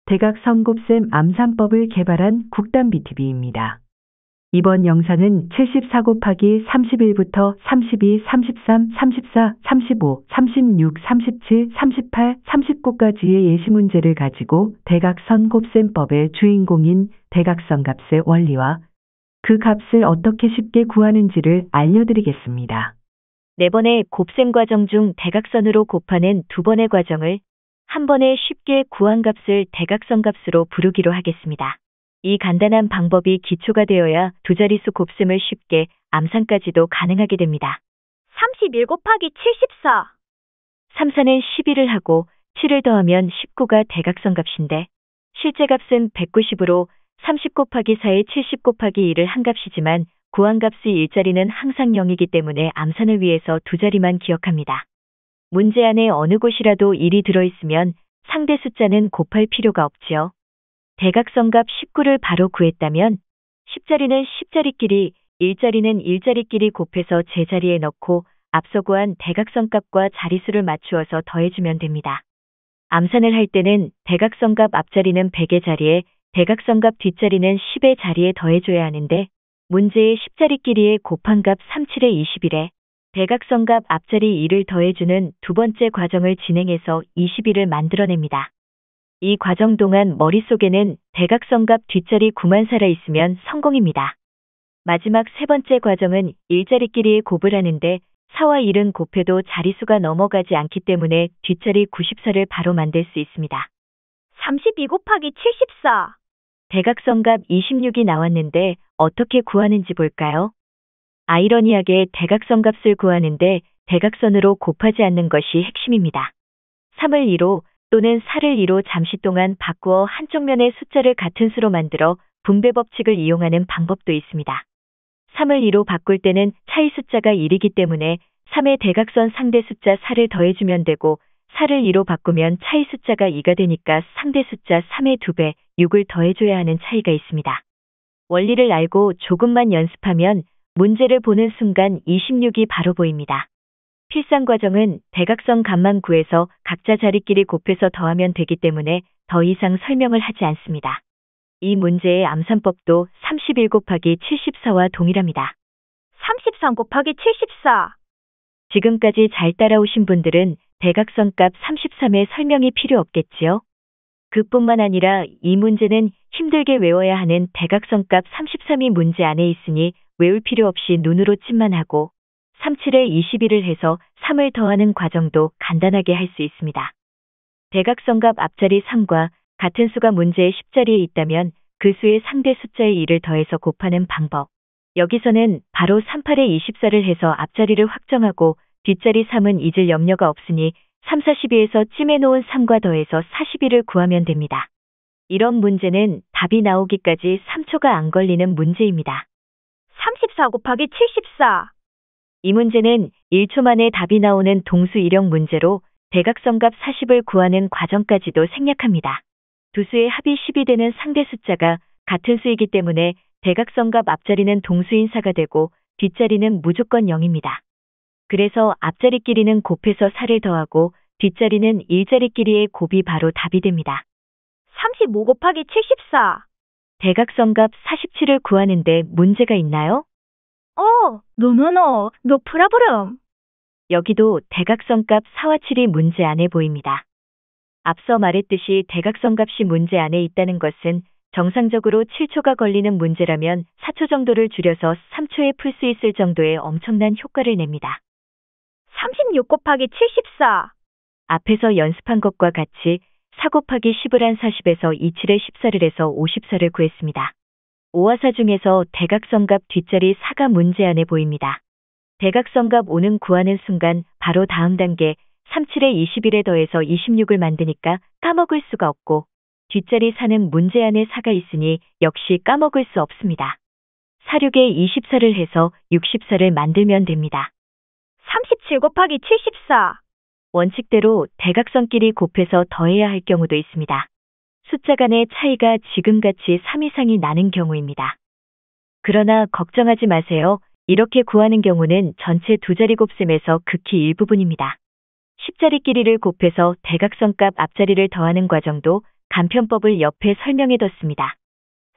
대각선 곱셈 암산법을 개발한 국담BTV입니다. 이번 영상은 74 곱하기 31부터 32, 33, 34, 35, 36, 37, 38, 39까지의 예시 문제를 가지고 대각선 곱셈법의 주인공인 대각선 값의 원리와 그 값을 어떻게 쉽게 구하는지를 알려드리겠습니다. 4번의 곱셈 과정 중 대각선으로 곱하는 2번의 과정을 한 번에 쉽게 구한 값을 대각선 값으로 부르기로 하겠습니다. 이 간단한 방법이 기초가 되어야 두 자릿수 곱셈을 쉽게 암산까지도 가능하게 됩니다. 31 곱하기 74. 3사는 11을 하고 7을 더하면 19가 대각선 값인데 실제 값은 190으로 30 곱하기 4에 70 곱하기 1을 한 값이지만 구한 값의 일자리는 항상 0이기 때문에 암산을 위해서 두 자리만 기억합니다. 문제 안에 어느 곳이라도 1이 들어있으면 상대 숫자는 곱할 필요가 없지요. 대각선 값 19를 바로 구했다면 10자리는 10자리끼리, 1자리는 1자리끼리 곱해서 제자리에 넣고 앞서 구한 대각선 값과 자릿수를 맞추어서 더해주면 됩니다. 암산을 할 때는 대각선 값 앞자리는 100의 자리에 대각선 값 뒷자리는 10의 자리에 더해줘야 하는데 문제의 10자리끼리의 곱한 값 37의 21에 대각선 값 앞자리 1을 더해주는 두 번째 과정을 진행해서 21을 만들어냅니다. 이 과정 동안 머릿속에는 대각선 값 뒷자리 9만 살아있으면 성공입니다. 마지막 세 번째 과정은 일자리끼리의 곱을 하는데 4와 1은 곱해도 자릿수가 넘어가지 않기 때문에 뒷자리 94를 바로 만들 수 있습니다. 32 곱하기 74. 대각선 값 26이 나왔는데 어떻게 구하는지 볼까요? 아이러니하게 대각선 값을 구하는데 대각선으로 곱하지 않는 것이 핵심입니다. 3을 2로 또는 4를 2로 잠시 동안 바꾸어 한쪽 면의 숫자를 같은 수로 만들어 분배 법칙을 이용하는 방법도 있습니다. 3을 2로 바꿀 때는 차이 숫자가 1이기 때문에 3의 대각선 상대 숫자 4를 더해주면 되고 4를 2로 바꾸면 차이 숫자가 2가 되니까 상대 숫자 3의 2배, 6을 더해줘야 하는 차이가 있습니다. 원리를 알고 조금만 연습하면 문제를 보는 순간 26이 바로 보입니다. 필상 과정은 대각선 값만 구해서 각자 자리끼리 곱해서 더하면 되기 때문에 더 이상 설명을 하지 않습니다. 이 문제의 암산법도 31 곱하기 74와 동일합니다. 33 곱하기 74. 지금까지 잘 따라오신 분들은 대각선 값 33의 설명이 필요 없겠지요? 그뿐만 아니라 이 문제는 힘들게 외워야 하는 대각선 값 33이 문제 안에 있으니 외울 필요 없이 눈으로 찜만 하고 37에 21을 해서 3을 더하는 과정도 간단하게 할 수 있습니다. 대각선 값 앞자리 3과 같은 수가 문제의 10자리에 있다면 그 수의 상대 숫자의 1을 더해서 곱하는 방법. 여기서는 바로 38에 24를 해서 앞자리를 확정하고 뒷자리 3은 잊을 염려가 없으니 3, 42에서 찜해놓은 3과 더해서 41을 구하면 됩니다. 이런 문제는 답이 나오기까지 3초가 안 걸리는 문제입니다. 34 곱하기 74. 이 문제는 1초 만에 답이 나오는 동수 일형 문제로 대각선 값 40을 구하는 과정까지도 생략합니다. 두 수의 합이 10이 되는 상대 숫자가 같은 수이기 때문에 대각선 값 앞자리는 동수인 4가 되고 뒷자리는 무조건 0입니다. 그래서 앞자리끼리는 곱해서 4를 더하고 뒷자리는 일자리끼리의 곱이 바로 답이 됩니다. 35 곱하기 74. 대각선 값 47을 구하는데 문제가 있나요? no problem. 여기도 대각선 값 4와 7이 문제 안에 보입니다. 앞서 말했듯이 대각선 값이 문제 안에 있다는 것은 정상적으로 7초가 걸리는 문제라면 4초 정도를 줄여서 3초에 풀 수 있을 정도의 엄청난 효과를 냅니다. 36 곱하기 74. 앞에서 연습한 것과 같이 4 곱하기 10을 한 40에서 27에 14를 해서 54를 구했습니다. 5와 4 중에서 대각선 값 뒷자리 4가 문제 안에 보입니다. 대각선 값 5는 구하는 순간 바로 다음 단계 37에 21에 더해서 26을 만드니까 까먹을 수가 없고 뒷자리 4는 문제 안에 4가 있으니 역시 까먹을 수 없습니다. 46에 24를 해서 64를 만들면 됩니다. 37 곱하기 74. 원칙대로 대각선끼리 곱해서 더해야 할 경우도 있습니다. 숫자 간의 차이가 지금같이 3 이상이 나는 경우입니다. 그러나 걱정하지 마세요. 이렇게 구하는 경우는 전체 두 자리 곱셈에서 극히 일부분입니다. 10자리끼리를 곱해서 대각선 값 앞자리를 더하는 과정도 간편법을 옆에 설명해뒀습니다.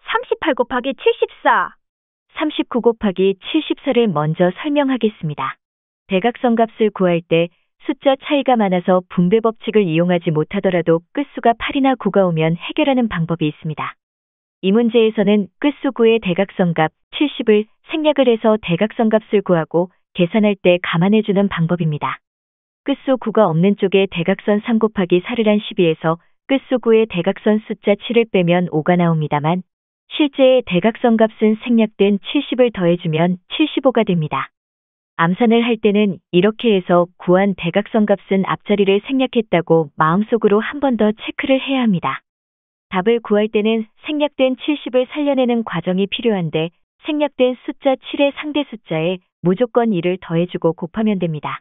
38 곱하기 74. 39 곱하기 74를 먼저 설명하겠습니다. 대각선 값을 구할 때 숫자 차이가 많아서 분배 법칙을 이용하지 못하더라도 끝수가 8이나 9가 오면 해결하는 방법이 있습니다. 이 문제에서는 끝수 9의 대각선 값 70을 생략을 해서 대각선 값을 구하고 계산할 때 감안해주는 방법입니다. 끝수 9가 없는 쪽에 대각선 3 곱하기 4를 한 12에서 끝수 9의 대각선 숫자 7을 빼면 5가 나옵니다만 실제의 대각선 값은 생략된 70을 더해주면 75가 됩니다. 암산을 할 때는 이렇게 해서 구한 대각선 값은 앞자리를 생략했다고 마음속으로 한 번 더 체크를 해야 합니다. 답을 구할 때는 생략된 70을 살려내는 과정이 필요한데 생략된 숫자 7의 상대 숫자에 무조건 1을 더해주고 곱하면 됩니다.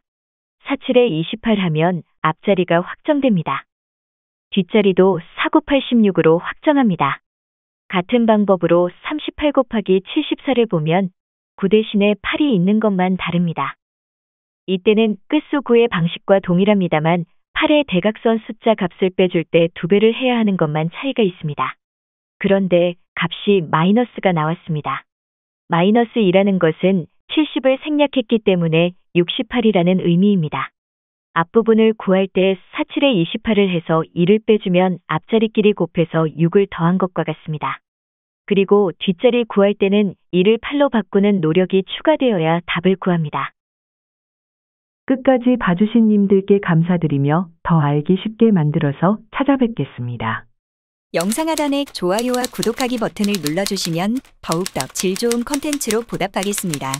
47에 28 하면 앞자리가 확정됩니다. 뒷자리도 4 곱할 16으로 확정합니다. 같은 방법으로 38 곱하기 74를 보면 9 대신에 8이 있는 것만 다릅니다. 이때는 끝수 9의 방식과 동일합니다만 8의 대각선 숫자 값을 빼줄 때 2배를 해야 하는 것만 차이가 있습니다. 그런데 값이 마이너스가 나왔습니다. 마이너스 2라는 것은 70을 생략했기 때문에 68이라는 의미입니다. 앞부분을 구할 때 47에 28을 해서 2를 빼주면 앞자리끼리 곱해서 6을 더한 것과 같습니다. 그리고 뒷자리 구할 때는 2를 8로 바꾸는 노력이 추가되어야 답을 구합니다. 끝까지 봐주신 님들께 감사드리며 더 알기 쉽게 만들어서 찾아뵙겠습니다. 영상 하단의 좋아요와 구독하기 버튼을 눌러주시면 더욱더 질 좋은 콘텐츠로 보답하겠습니다.